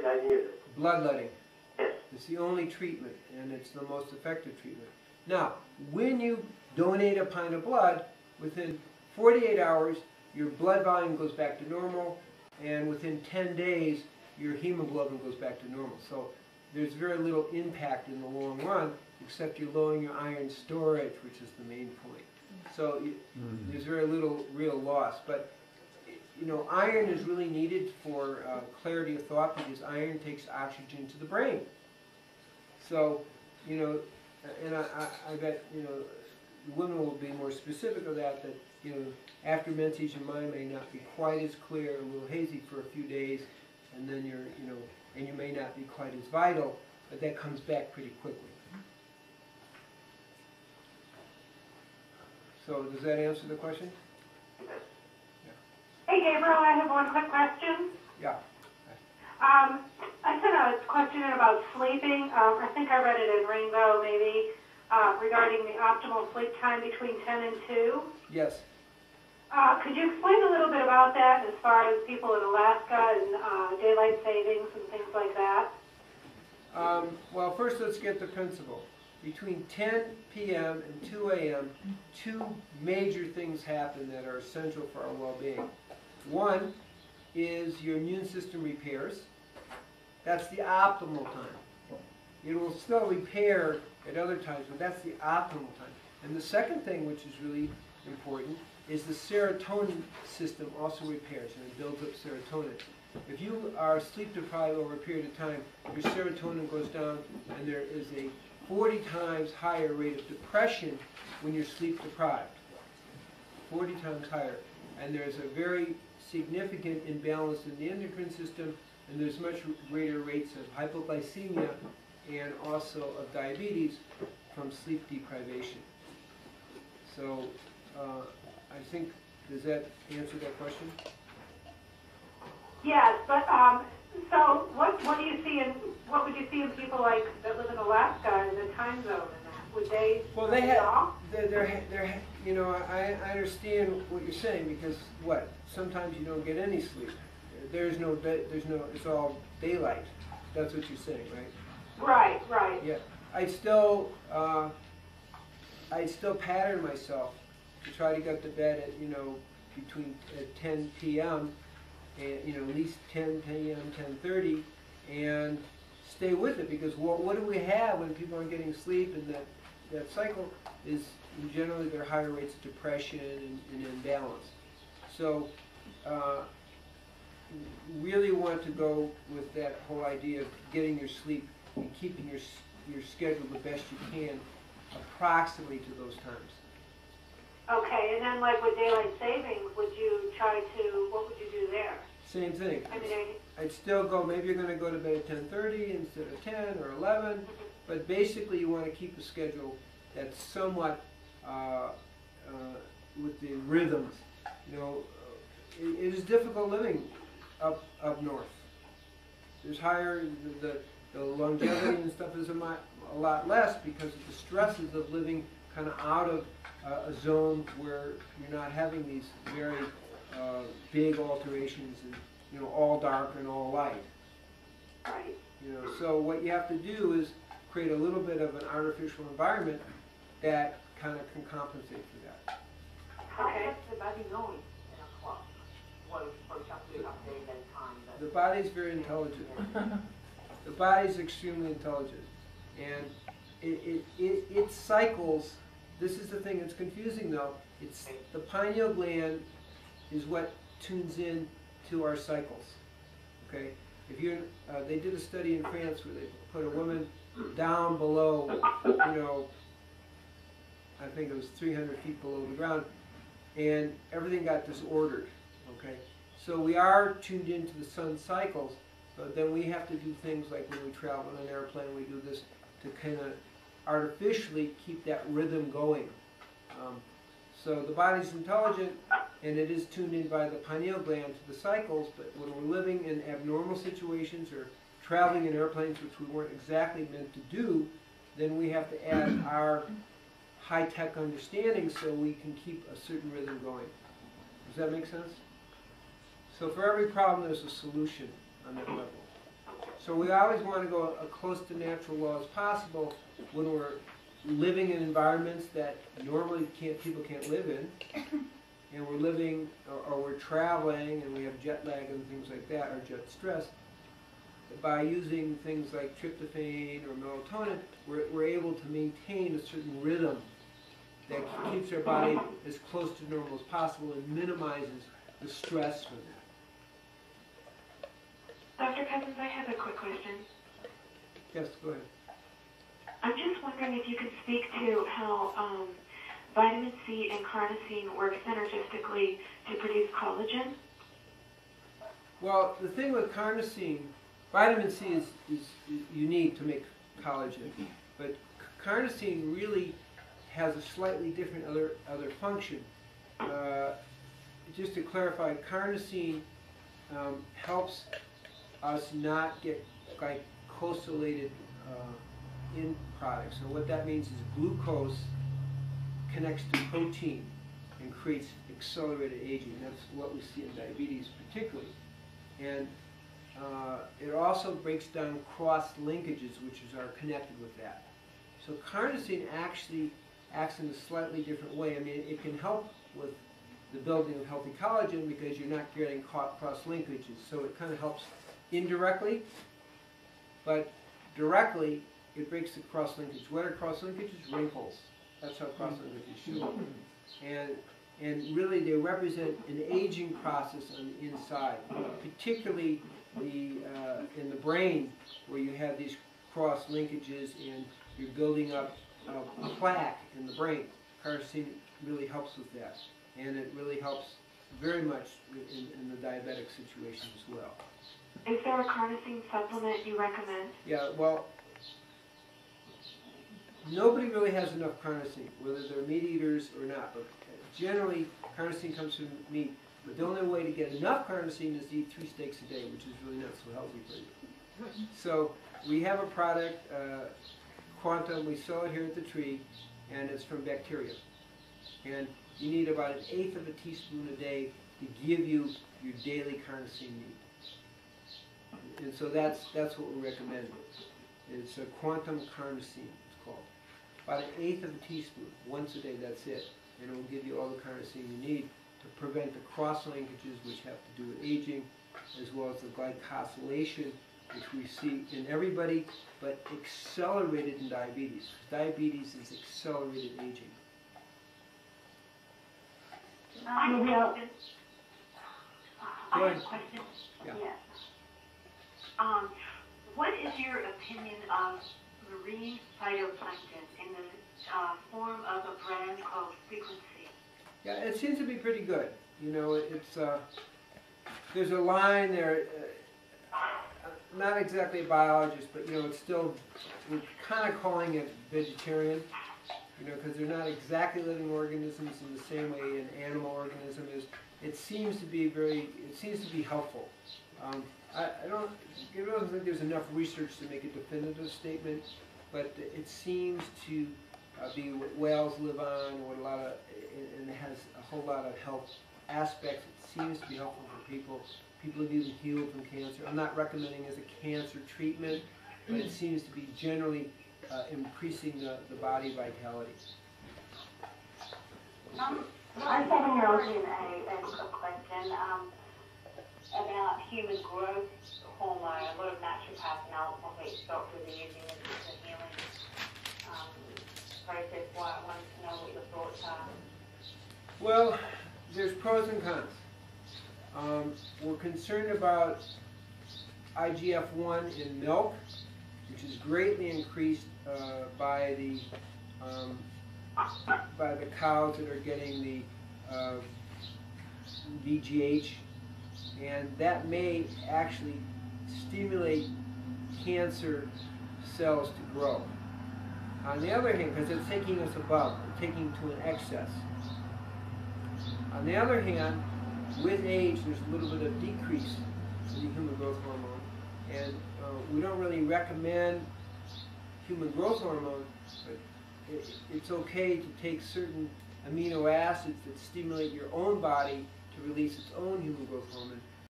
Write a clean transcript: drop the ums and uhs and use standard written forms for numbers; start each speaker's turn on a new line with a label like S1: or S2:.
S1: should I use it?
S2: Bloodletting.
S1: Yes.
S2: It's the only treatment, and it's the most effective treatment. Now, when you donate a pint of blood, within 48 hours, your blood volume goes back to normal, and within 10 days, your hemoglobin goes back to normal. So there's very little impact in the long run, except you're lowering your iron storage, which is the main point. So there's very little real loss. But you know, iron is really needed for clarity of thought, because iron takes oxygen to the brain. So, you know, and I bet, you know, women will be more specific of that, you know, after menses your mind may not be quite as clear, a little hazy for a few days, and then you're, you know, and you may not be quite as vital, but that comes back pretty quickly. So does that answer the question?
S3: Hey Gabriel, I have one quick question.
S2: Yeah.
S3: I sent a question in about sleeping. I think I read it in Rainbow maybe, regarding the optimal sleep time between 10 and 2.
S2: Yes.
S3: Could you explain a little bit about that as far as people in Alaska and daylight savings and things like that?
S2: Well, first let's get the principle. Between 10 p.m. and 2 a.m., two major things happen that are essential for our well-being. One is your immune system repairs. That's the optimal time. It will still repair at other times, but that's the optimal time. And the second thing, which is really important, is the serotonin system also repairs, and it builds up serotonin. If you are sleep deprived over a period of time, your serotonin goes down, and there is a 40 times higher rate of depression when you're sleep deprived. 40 times higher. And there's a very significant imbalance in the endocrine system, and there's much greater rates of hypoglycemia and also of diabetes from sleep deprivation. So I think, does that answer that question?
S3: Yes, but so what do you see in what would you see in people like that live in Alaska in the time zone and that? Would they?
S2: Well, they have. They're you know, I understand what you're saying, because what? Sometimes you don't get any sleep. There's no. It's all daylight. That's what you're saying, right?
S3: Right. Right.
S2: Yeah. I'd still pattern myself to try to get to bed at, you know, between 10 p.m. and, you know, at least 10 p.m., 10:30, and stay with it, because what do we have when people aren't getting sleep? And that cycle is generally there are higher rates of depression and imbalance. So really want to go with that whole idea of getting your sleep and keeping your schedule the best you can approximately to those times.
S3: Okay, and then like with daylight savings, would you try to, what would you do there?
S2: Same thing.
S3: I mean,
S2: I'd still go, maybe you're going to go to bed at 10:30 instead of 10 or 11, but basically you want to keep a schedule that's somewhat with the rhythms. You know, it is difficult living up north. There's higher, the longevity and stuff is a lot less because of the stresses of living kind of out of a zone where you're not having these very big alterations and, you know, all dark and all light.
S3: right.
S2: You know, so what you have to do is create a little bit of an artificial environment that kind of can compensate for that.
S3: Okay.
S4: How does the body know it in a clock? Well, for example, you have days and time.
S2: The body's very intelligent. The body's extremely intelligent, and it cycles. This is the thing that's confusing, though. It's the pineal gland is what tunes in to our cycles. Okay, if you they did a study in France where they put a woman down below, you know, I think it was 300 feet below the ground, and everything got disordered. Okay, so we are tuned into the sun's cycles, but then we have to do things like when we travel in an airplane, we do this to kind of artificially keep that rhythm going. So the body's intelligent, and it is tuned in by the pineal gland to the cycles, but when we're living in abnormal situations or traveling in airplanes, which we weren't exactly meant to do, then we have to add our high-tech understanding so we can keep a certain rhythm going. Does that make sense? So for every problem, there's a solution on that level. So we always want to go as close to natural law as possible when we're living in environments that normally people can't live in, and we're living or we're traveling and we have jet lag and things like that, or jet stress. By using things like tryptophan or melatonin, we're able to maintain a certain rhythm that keeps our body as close to normal as possible and minimizes the stress from that.
S1: Dr. Cousins, I have a quick question.
S2: Yes, go ahead.
S1: I'm just wondering if you could speak to how vitamin C and carnosine work synergistically to produce collagen.
S2: Well, the thing with carnosine, vitamin C is unique to make collagen, but carnosine really has a slightly different other function. Just to clarify, carnosine helps us not get glycosylated in products. So what that means is glucose connects to protein and creates accelerated aging. That's what we see in diabetes particularly. And it also breaks down cross-linkages, which are connected with that. So carnosine actually acts in a slightly different way. I mean, it can help with the building of healthy collagen because you're not getting cross-linkages. So it kind of helps indirectly, but directly it breaks the cross-linkage. What are cross-linkages? Wrinkles. That's how cross-linkages show up. And really they represent an aging process on the inside, particularly in the brain, where you have these cross-linkages and you're building up plaque in the brain. Carnosine really helps with that, and it really helps very much in the diabetic situation as well.
S1: Is there a carnosine supplement you recommend?
S2: Yeah, well, nobody really has enough carnosine, whether they're meat eaters or not, but generally carnosine comes from meat. But the only way to get enough carnosine is to eat 3 steaks a day, which is really not so healthy for you. So we have a product, Quantum, we sell it here at the tree, and it's from bacteria. And you need about 1/8 of a teaspoon a day to give you your daily carnosine need. And so that's what we recommend. It's a Quantum carnosine, it's called. About 1/8 of a teaspoon, once a day, that's it. And it will give you all the carnosine you need to prevent the cross-linkages, which have to do with aging, as well as the glycosylation, which we see in everybody, but accelerated in diabetes. Diabetes is accelerated aging.
S1: I have a
S2: ahead.
S1: question.
S2: Yeah.
S1: Yes. What is your opinion of marine phytoplankton in the form of a brand called Frequency?
S2: Yeah, it seems to be pretty good. You know, it's there's a line there. Not exactly a biologist, but you know, it's still, we're kind of calling it vegetarian. You know, because they're not exactly living organisms in the same way an animal organism is. It seems to be helpful. I don't think there's enough research to make a definitive statement, but it seems to be what whales live on, and it has a whole lot of health aspects. It seems to be helpful for people. People have even healed from cancer. I'm not recommending as a cancer treatment, but it seems to be generally increasing the body vitality.
S5: I'm having a question about human growth hormone. A lot of naturopaths and allopathic doctors are using this as a healing process. Why I wanted to know what your thoughts are.
S2: Well, there's pros and cons. We're concerned about IGF-1 in milk, which is greatly increased by the cows that are getting the VGH, and that may actually stimulate cancer cells to grow. On the other hand, because it's taking us above, taking to an excess. On the other hand, with age, there's a little bit of decrease in the human growth hormone, and we don't really recommend human growth hormone, but it's okay to take certain amino acids that stimulate your own body to release its own human growth hormone